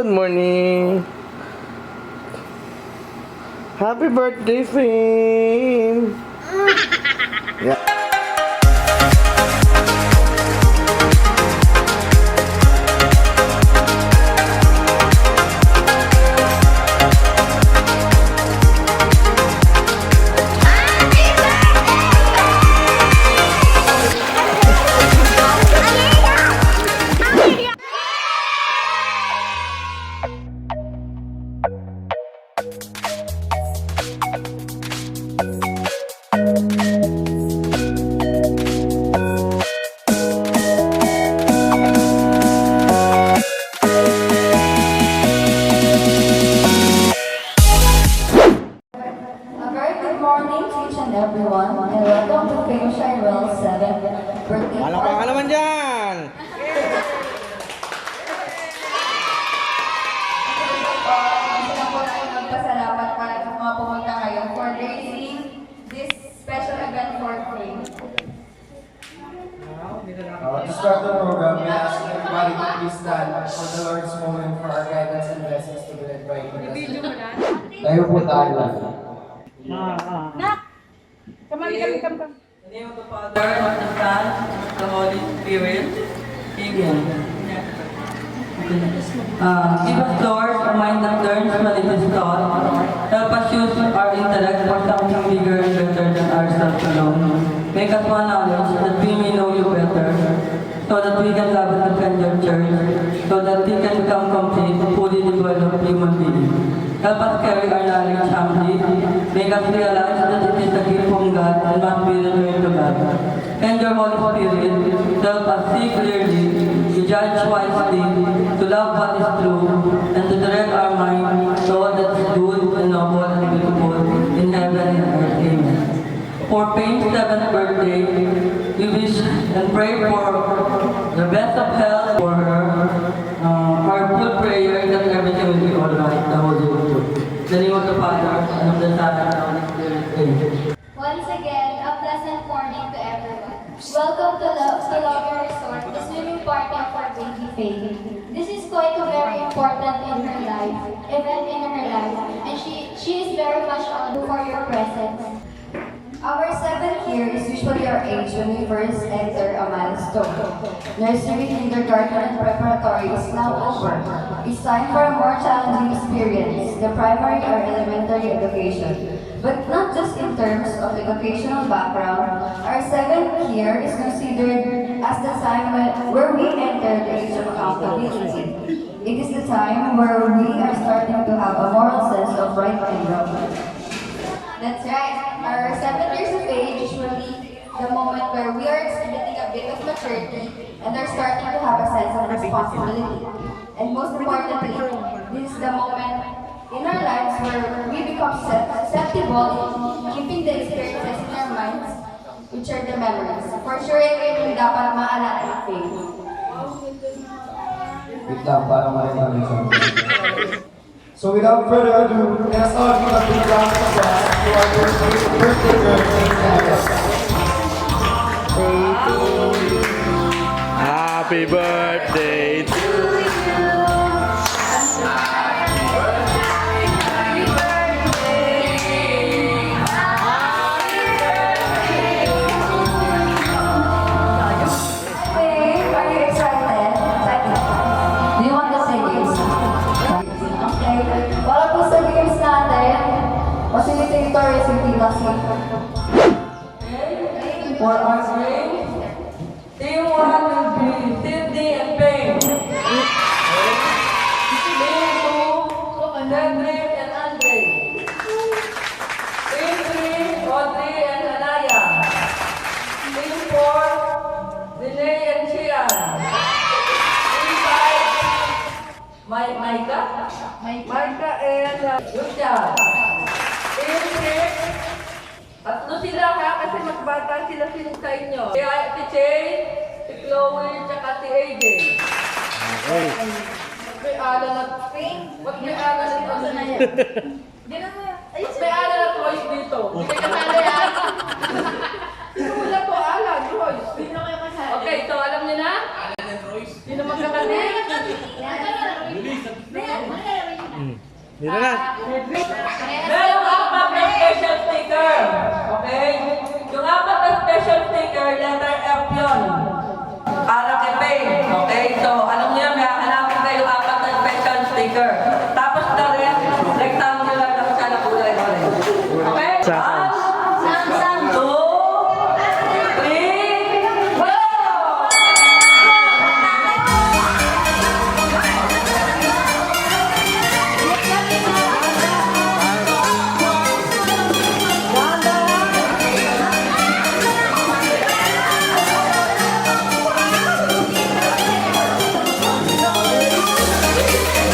Good morning. Happy birthday, Fame. Yeah. Everyone, and welcome to Faie Sydney's 7th birthday party. Walang pangalaman dyan! Gusto po natin magpasalamat para sa mga pumunta ngayon for gracing this special event for Faie. To start the program, we ask everybody to please stand for the Lord's moment for our guidance and blessings to be led by Him. Tayo po tayo. Come. In the name of the Father, of the Son, of the Holy Spirit. Amen. Give us, Lord, a mind that learns religious thought. Help us use our intellect for something bigger and better than ourselves alone. Make us one knowledge that we may know you better, so that we can love and defend your church, so that we can become complete, fully developed human beings. Help us carry our knowledge humbly. Make us realize that it is a gift from God and must be returned to God. And your Holy Spirit, help us see clearly, to judge wisely, to love what is true, and to direct our mind to all that is good and noble and beautiful in heaven and earth. Amen. For Faine's 7th birthday, we wish and pray for the best of health for her. Our full prayer that everything will be alright. The name of the Father, and of the Son, and of the Holy Spirit. Amen. Once again, a pleasant morning to everyone. Welcome to Lovi Resorts, the swimming party for baby Faie. This is quite a very important event in her life, and she is very much honored for your presence. Our 7th year is usually our age when we first enter a milestone. Nursery, kindergarten, and preparatory is now over. It's time for a more challenging experience, the primary or elementary education. But not just in terms of educational background, our 7th year is considered as the time where we enter the age of accountability. It is the time where we are starting to have a moral sense of right and wrong. That's right. Our 7 years of age is usually the moment where we are exhibiting a bit of maturity and are starting to have a sense of responsibility. And most importantly, this is the moment in our lives where we become susceptible in keeping the experiences in our minds, which are the memories. For sure, ito yung dapat maalala ng Faie. Wait lang, para marinig namin sa So without further ado, let us all give a big round of applause to our birthday girl, Happy birthday to you. Facilitator is yung Tita For our grade, Team 1 will be Sydney and Faie. Team 2, Sedric and Andre. Team 3, Audrey and Anaya. Team 4, Lené and Cian. Team 5, Micah and Lucia. Team 6, tatlo sila ha, kasi magbata sila sa inyo. Si Chay, si Chloe, tsaka si Aideen. Okay. May ala na Wag may ala na ito na yan. May ala na Joyce dito. Hindi ka kasala yan. Wala ko ala, Joyce. Okay, so alam niyo na? Ala na Joyce. Sino magkakali? seconds. Sam, 2, 3, go!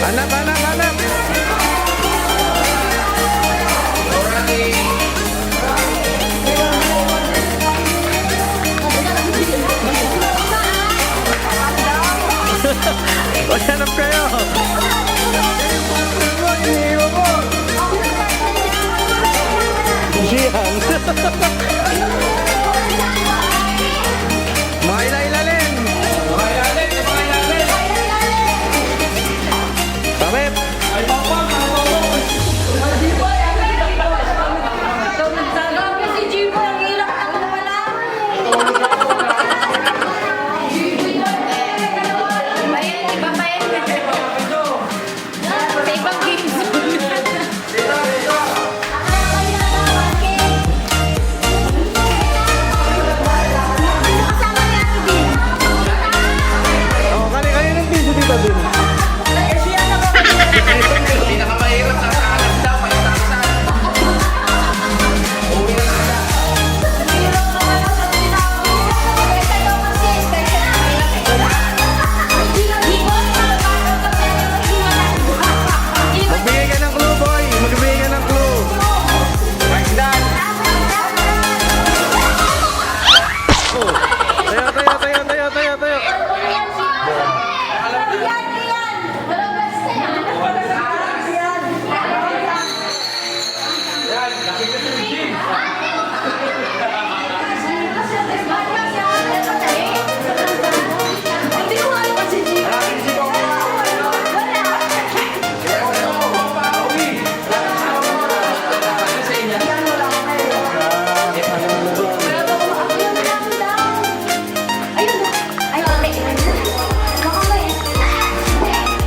Hanap, hanap, hanap. Maghanap kayo. Siyan. Mailailalim. Sabit. Oh, kani ng piso dito din. Pinakamahirap sa alam daw, may taksan. Uwi na lang. Magbigay ka ng clue, boy. Magbigay ka ng clue. Oh. Tayo, tayo, tayo, tayo, tayo, tayo.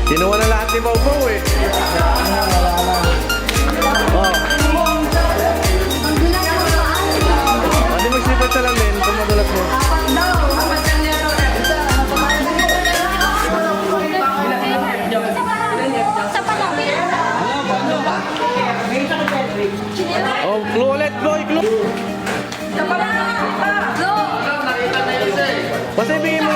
Kinuha na lahat ni Mau eh. Oh. Hindi magsipat sa lamin kung madulas mo. Oh, clue ulit, boy, clue. Basta ibigay mo.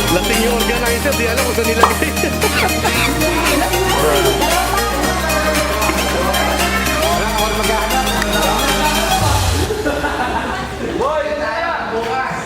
Lasing yung organizer, di alam kung saan nilagay. Boy, yun na yan. Bukas.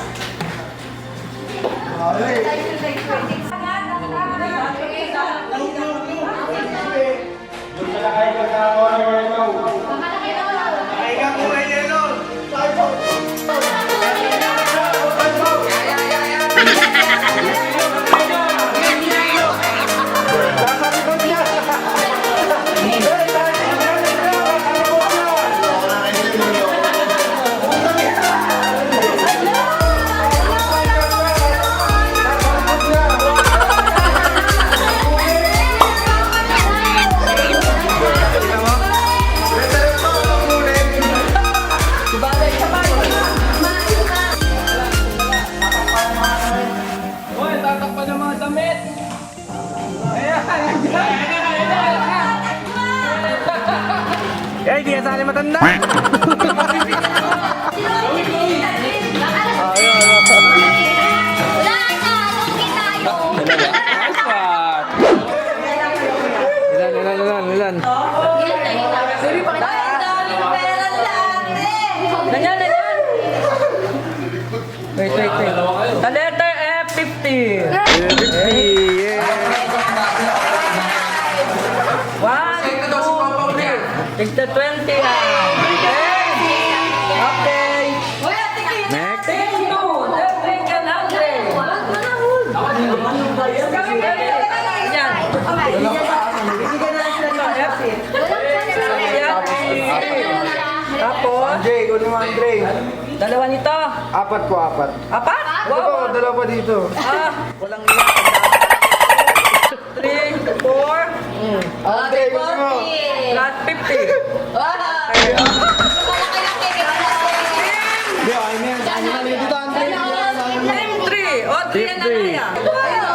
Eh, di ka sali matanda. Ilan? Ganyan. Wait. The letter F, 50. 50, yeah. 1, 2, 3. Tigta 20 na. Okay. Next. Apat po, apat. Apat? Ito po, dalawa pa dito. Walang iyak. 3, 4, Andre, gusto mo? plus 50. Hindi, ay meron. Ano na dito, Andre? Team 3. O, 3 yan na kaya.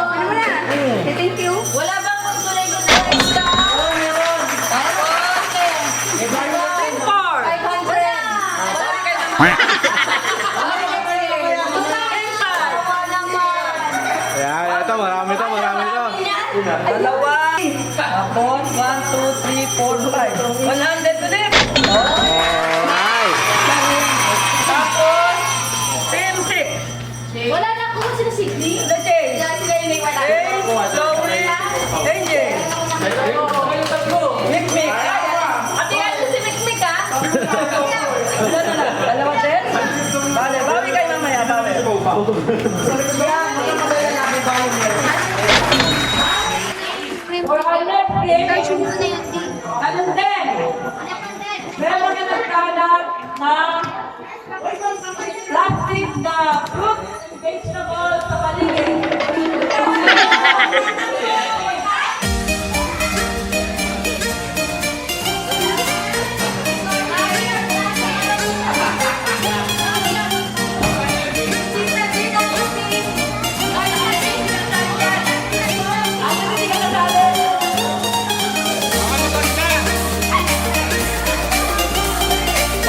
Thank you. Wala bang consolation extra? Team 4. 500. Marami kayo naman. Ayan, ito, marami to, marami to. Dalawa. Tapos, 1, 2, 3, 4, 5. 100 ulit. Alright. Tapos, team 6. Wala na kung sila Sydney. The change. Sila yung wala. Hey, Lovi, Aideen. Mikmik. Ate, ano si Mikmik ha? Wala na lang. Dalawa din. Bale, bawi kayo mamaya, bawi. For our next game, anong din? Meron ka ng product na plastic na fruit and vegetable sa paligid.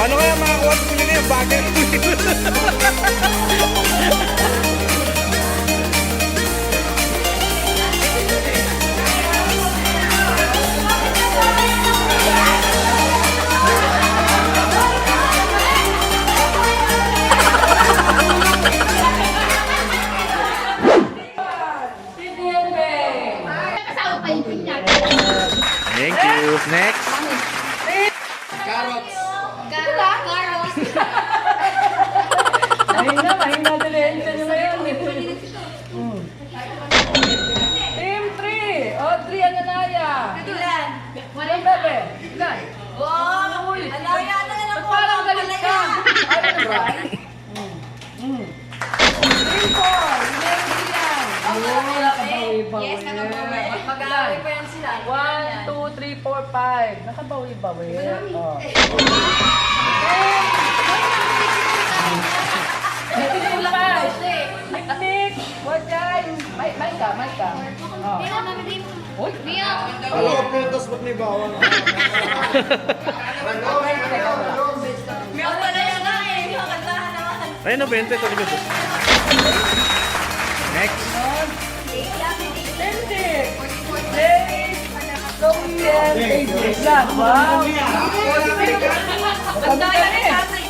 Paano kaya makakuha sa pili niya? Bagay. Thank you. Next. Carrots. Mahina din nyo ngayon. Team 3, Audrey and Anaya. Ilan? Walang bebe. Ilan? Wow! Alaya na lang Ba't parang galit ka? Ay, ano ba? Team 4, Nancy yan. Nakabawi-bawi. Yes, nakabawi. Mag-aaway pa yan sila. 1, 2, 3, 4, 5. Nakabawi-bawi. Oh. Mikmik! Huwag yan! May ka. Oh. Uy! Alam ko, pintos ba't may bawang? Meron pa na yan na eh. Kakantahan naman. Ayun, no, 20. Ito, dito. Next. Cindy! Jay! Lovi and Aideen. Wow! Ang daya ni Tatay